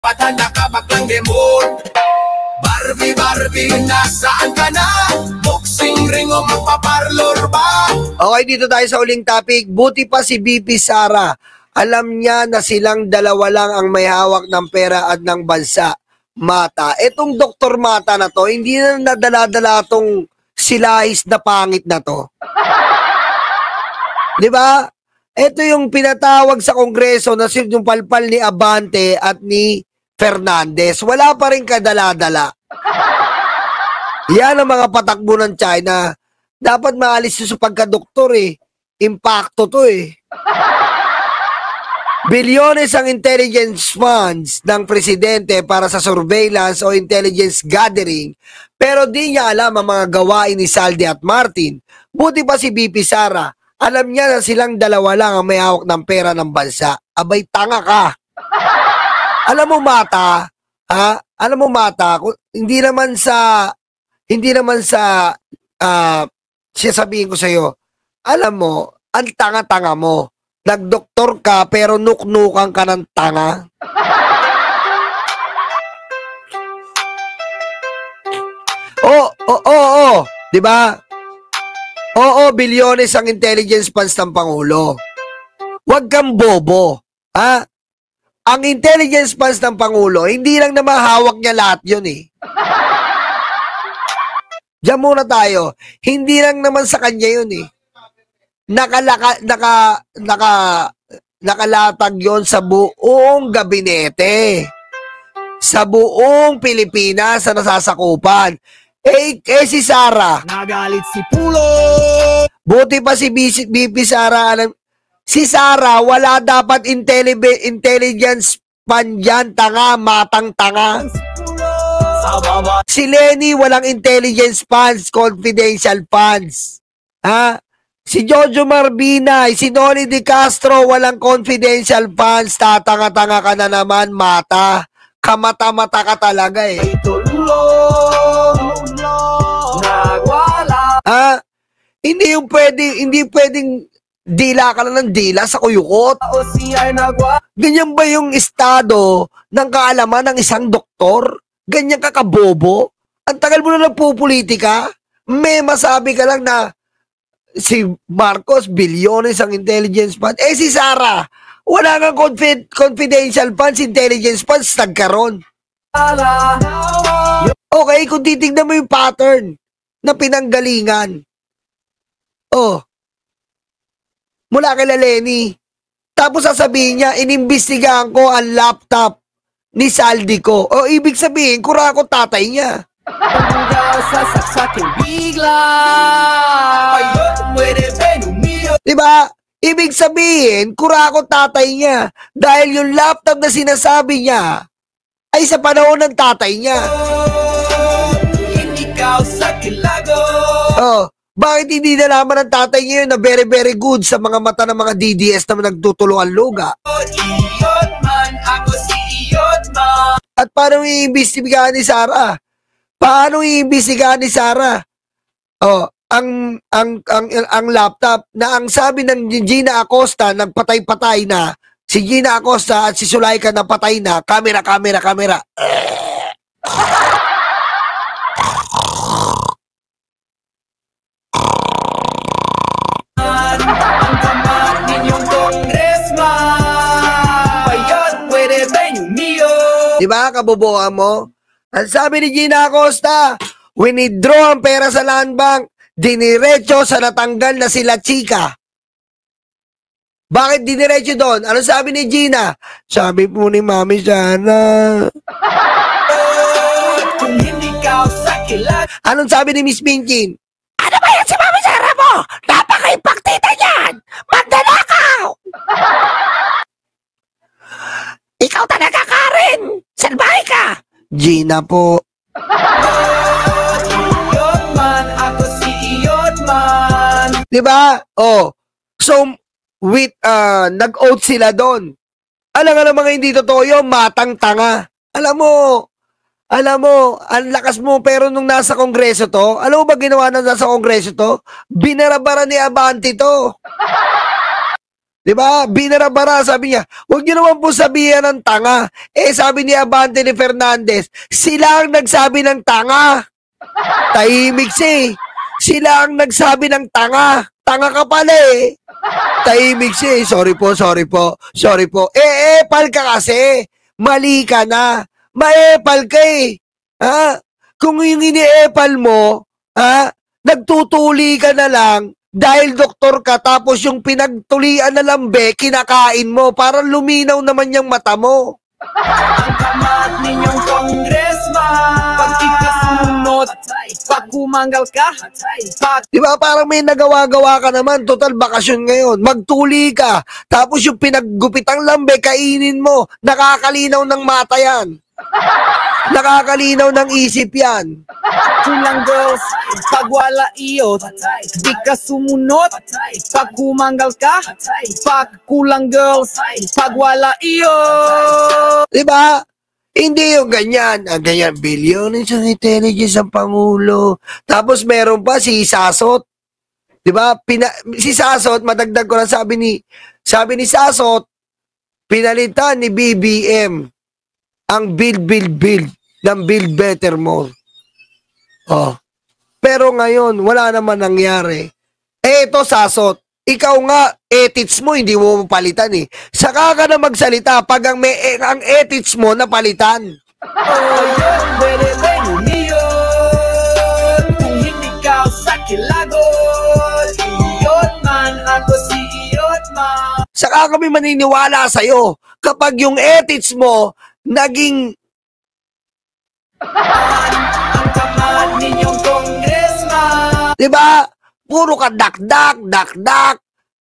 Patanda ka baklang demon. Barbie, Barbie, nasaan ka na? Boxing ring o magpaparlor ba? Okay, dito tayo sa uling topic. Buti pa si BP Sara. Alam niya na silang dalawa lang ang may hawak ng pera at ng bansa. Mata. Etong Dr. Mata na to, hindi na nadala-dala tong silahis na pangit na to. Di ba? Ito yung pinatawag sa Kongreso na yung palpal ni Abante at ni Fernandez. Wala pa rin kadala-dala. Yan ang mga patakbo ng China. Dapat maalis sa pagka-doktor eh. Impacto to eh. Bilyones ang intelligence funds ng presidente para sa surveillance o intelligence gathering, pero di niya alam ang mga gawain ni Saldi at Martin. Buti pa si BP Sara. Alam niya na silang dalawa lang ang may hawak ng pera ng bansa. Abay, tanga ka. Alam mo, Mata, ha? Alam mo, Mata, hindi naman sa sasabihin ko sa'yo, alam mo, ang tanga-tanga mo. Nagdoktor ka, pero nuknukan ka ng tanga. Oo. Diba? Oo, bilyones ang intelligence funds ng Pangulo. Huwag kang bobo. Ha? Ang intelligence funds ng Pangulo, hindi lang naman hawak niya lahat yun eh. Diyan muna tayo. Hindi lang naman sa kanya yun eh. Nakalatag yon sa buong gabinete. Sa buong Pilipinas na nasasakupan. Si Sara. Nagalit si Pulo. Buti pa si BP Sara. Si Sara, wala dapat intelligence pan yan. Tanga, matang tanga. Si Lenny, walang intelligence funds, confidential funds. Ha? Si Jojo Marbinay, si Noli De Castro, walang confidential funds. Tatanga-tanga ka na naman, Mata. Kamata-mata ka talaga eh. Ha? Hindi pwedeng dila ka lang ng dila sa kuyukot. Ganyan ba yung estado ng kaalaman ng isang doktor? Ganyan ka kabobo? Ang tagal mo na nagpupolitika? May masabi ka lang na si Marcos, bilyones ang intelligence fund. Si Sara, wala nga confidential funds, intelligence funds, nagkaroon. Okay, kung titignan mo yung pattern na pinanggalingan. Mula kay Lenny. Tapos sasabihin niya, inimbestigahan ko ang laptop ni Saldi ko. Ibig sabihin, kura ko tatay niya. Diba? Ibig sabihin, kura ko tatay niya. Dahil yung laptop na sinasabi niya ay sa panahon ng tatay niya. Bakit hindi nalaman ng tatay niya yun na very very good sa mga mata ng mga DDS na nagtutulungan luga? At paano iimbestigahan ni Sara? Ang laptop na ang sabi ng Gina Acosta nagpatay-patay na, si Gina Acosta at si Sulaika na patay na, camera. Diba, kabobohan mo? Ang sabi ni Gina Acosta, winidraw ang pera sa land bank, diniretso sa natanggal na sila chika. Bakit diniretso doon? Ano sabi ni Gina? Sabi po ni Mami sana. Anong sabi ni Miss Pinkin? Ano ba yan si Mami Sara mo? Napaka-impaktita yan! Magdanakaw! Ikaw talaga, Karen! Salbahe ka! Gina po. Diba? So, nag-oath sila doon. Alam nga mga hindi totoo yun, matang tanga. Alam mo, ang lakas mo, pero nung nasa Kongreso to, alam mo ba ginawa na nasa Kongreso to? Binarabara ni Abante to. Di ba? Binarabara, sabi niya, huwag niyo naman po sabihan ng tanga. Sabi ni Abante ni Fernandez, sila ang nagsabi ng tanga. Tahimik siya eh. Sila ang nagsabi ng tanga. Tanga ka pala eh. Tahimik siya eh. Sorry po. Epal ka kasi. Mali ka na. Maepal ka eh. Ha? Kung yung iniepal mo, ha? Nagtutuli ka na lang dahil doktor ka tapos yung pinagtulian na lambe, kinakain mo. Parang luminaw naman yung mata mo. Ang kamat ninyong congressman, pag ikasunod, pag kumanggal ka, Di ba parang may nagawa-gawa ka naman, total bakasyon ngayon, magtuli ka, tapos yung pinaggupitang lambe, kainin mo, nakakalinaw ng mata yan. Nakakalinaw ng isip yan. kulang girls, pag wala iyo, di ka sumunod, pag kumanggal ka, pag kulang girls, pag wala iyo. Di ba? Hindi yung ganyan. Ang ganyan, bilyones ng intelligence ang Pangulo. Tapos meron pa si Sasot. Di ba? Si Sasot, madagdag ko lang sabi ni Sasot, pinalitan ni BBM ang build ng Build Better More. Oh. Pero ngayon, wala naman nangyari. Ito, Sasot, ikaw nga, ethics mo, hindi mo palitan eh. Saka ka na magsalita pag ang ethics mo napalitan. Oh, yun, bere-bere niyon. Kung hindi ka sa kilagol, iyon man ako si iyon man. Saka kami maniniwala sa'yo kapag yung ethics mo naging Ang kamat ninyong congressman. diba? Puro ka dakdak.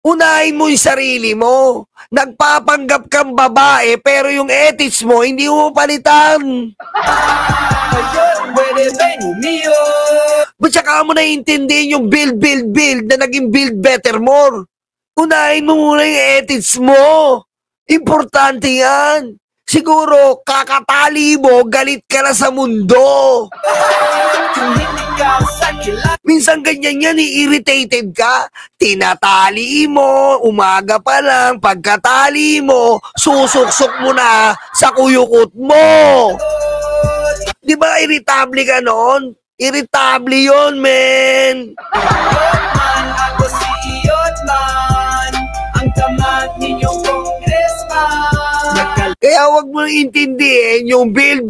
Unahin mo yung sarili mo. Nagpapanggap kang babae pero yung ethics mo hindi mo palitan. Ayun, bere-bere niyon. Ba't saka mo naiintindihin yung build na naging Build Better More? Unahin mo muna yung ethics mo. Importante yan. Siguro, kakatali mo, galit ka na sa mundo. Kung hindi ka sa kilagol, Minsan ganyan yan, irritated ka. Tinatali mo, umaga pa lang, pagkatali mo, susuksok mo na sa kuyukot mo. Di ba irritable ka noon? Irritable yun, men. iyon man ako si iyon man. Ang kamat ninyong congressman. Kaya wag mo intindihin yung build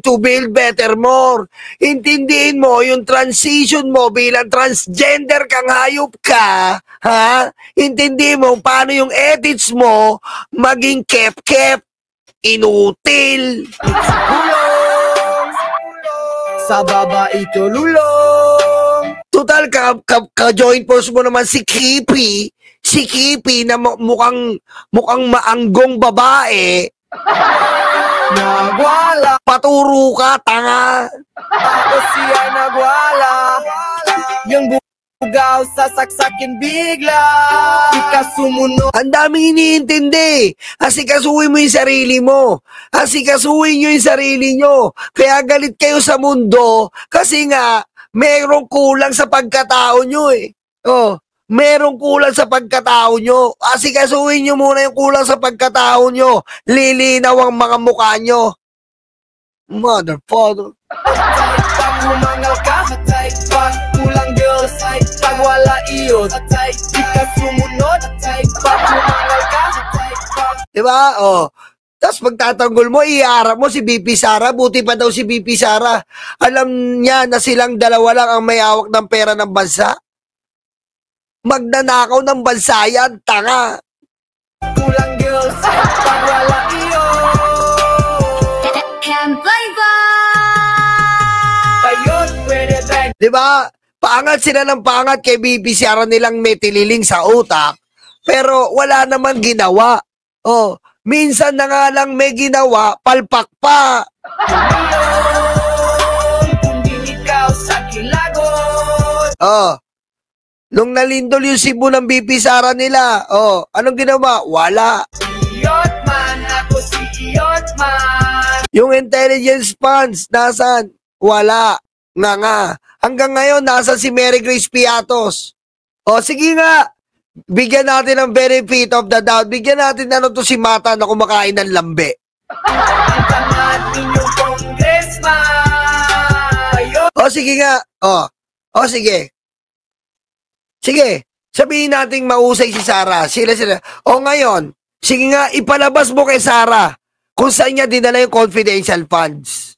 to build better more. Intindihin mo yung transition mo bilang transgender kang hayop ka. Ha? Intindihin mo paano yung ethics mo maging kep-kep, inutil. Ulong, sa baba ito lulong. Total, ka-joint force mo naman si Kipi. Si Kipi na mukhang maanggong babae. Nagwala, Paturo ka, tanga. ako siya nagwala. Yung bugaw sa saksakin bigla. Di ka sumunod. Ang daming iniintindi. Asikasuhin mo yung sarili mo. Asikasuhin nyo yung sarili nyo. Kaya galit kayo sa mundo kasi nga, merong kulang sa pagkatao nyo eh. Oh, merong kulang sa pagkatao nyo. Asikasuhin nyo muna yung kulang sa pagkatao nyo. Lilinaw ang mga mukha nyo. Motherfucker. Pag humangal ka, pag kulang girls, pag wala iyo, di ka sumunod. Pag humangal ka, Diba? Oh. Tapos pagtatanggol mo, iharap mo si BP Sara. Buti pa daw si BP Sara. Alam niya na silang dalawa lang ang may hawak ng pera ng bansa. Magnanakaw ng bansa yan, tanga. kulang girls, pag wala iyo. Ayun, pwede bang Diba? Paangat sila ng paangat kay BP Sara nilang may tililing sa utak. Pero wala naman ginawa. Oh, minsan na nga lang may ginawa, palpak pa. kung di ikaw sa kilagot. Oh, nung nalindol yung Cebu ng BP Sara nila, oh, anong ginawa? Wala. Iyot man, ako si iyot man. Yung intelligence funds, nasan? Wala. Nga. Hanggang ngayon, nasa si Mary Grace Piatos. O, sige nga. bigyan natin ng benefit of the doubt. Bigyan natin ano to si Mata na kumakain ng lambe. Ang tamad ninyong congressman. O sige nga. O sige. Sige. Sabihin nating mausay si Sara. Sila. O ngayon, sige nga, ipalabas mo kay Sara kung saan niya dinala yung confidential funds.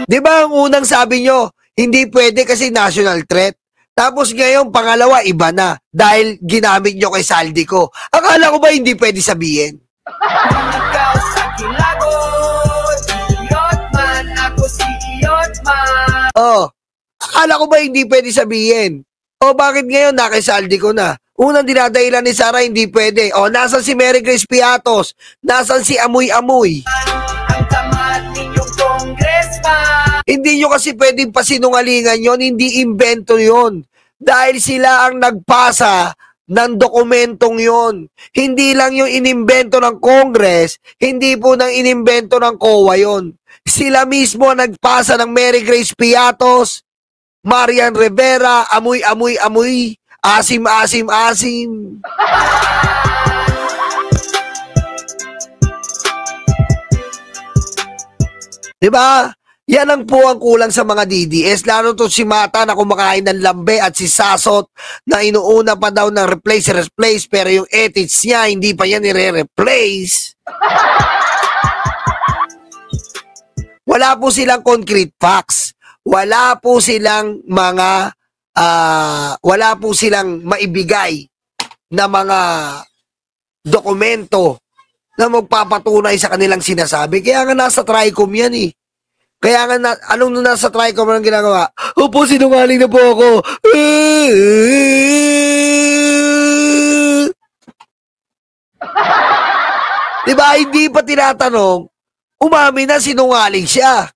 Di ba ang unang sabi nyo, hindi pwede kasi national threat. Tapos ngayon, pangalawa, iba na. Dahil ginamit nyo kay Saldi ko. Akala ko ba hindi pwede sabihin? Ikaw sa kilagot, iyot man, ako si iyot man. Akala ko ba hindi pwede sabihin? Bakit ngayon nakisaldi ko na? Unang dinadahilan ni Sara, hindi pwede. Nasan si Mary Grace Piatos? Nasan si Amoy Amoy? Ang tamad ninyong congressman. Hindi nyo kasi pwedeng pasinungalingan yon, hindi invento yon. Dahil sila ang nagpasa ng dokumentong yon. Hindi lang yung inimbento ng Congress, hindi po nang inimbento ng COA yon. Sila mismo ang nagpasa ng Mary Grace Piatos, Marian Rivera, Amoy Amoy Amoy, Asim Asim Asim. Diba? Yan ang po ang kulang sa mga DDS, lalo to si Mata na kumakain ng lambe at si Sasot na inuuna pa daw ng replace pero yung ethics niya hindi pa yan nire-replace. Wala po silang concrete facts. Wala po silang wala po silang maibigay na mga dokumento na magpapatunay sa kanilang sinasabi. Kaya nga nasa TRICOM yan eh. Kaya nga, anong nasa TRICOM ang ginagawa? Opo, sinungaling na po ako. Diba, hindi pa tinatanong, umami na sinungaling siya.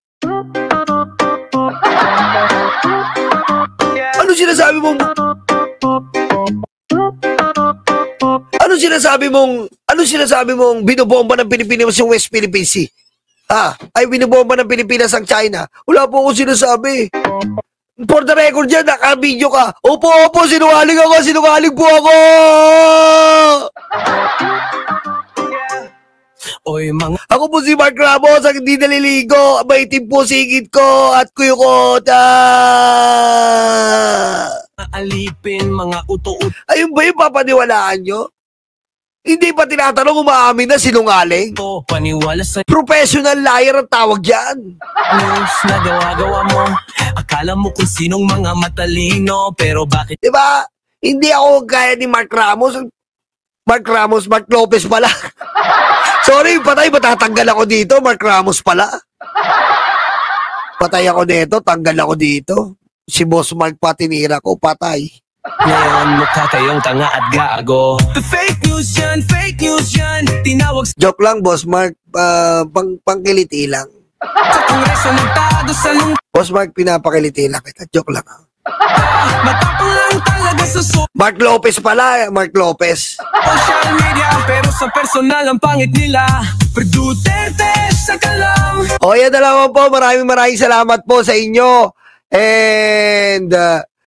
Ano sinasabi mong... Ano sinasabi mong binobomba ng Pilipinas yung West Philippine Sea? Ay binobomba ng Pilipinas ang China. Wala po akong sinasabi. For the record dyan, naka-video ka. Opo, sinungaling po ako. Oy, ako po si Mark Ramos, ang hindi naliligo. Maitim po sigit ko at kuyukot. alipin, mga uto-uto. Ayun ba yung papaniwalaan nyo? Hindi pa tinatanong umaamin na sinungaling? Paniwala sa professional liar ang tawag dyan. news na gawa-gawa mo. Akala mo kung sinong mga matalino, pero bakit? Diba? Hindi ako gaya ni Mark Ramos. Mark Lopez pala. Sorry, patay, matatanggal ako dito. Mark Ramos pala. Patay ako dito, tanggal ako dito. Si Boss Mark pa tinira ko, patay. Ngayon mukha kayong tanga at gago. Fake news yan, tinawag Joke lang, Boss Mark. Pangkiliti lang. sa kongreso nagtado sa Boss Mark, pinapakiliti lang kita. Joke lang. matapang lang talaga sa Mark Lopez pala, Mark Lopez. social media, pero sa personal ang pangit nila. Per Duterte sa kalam. O yan na lang po. Maraming salamat po sa inyo. And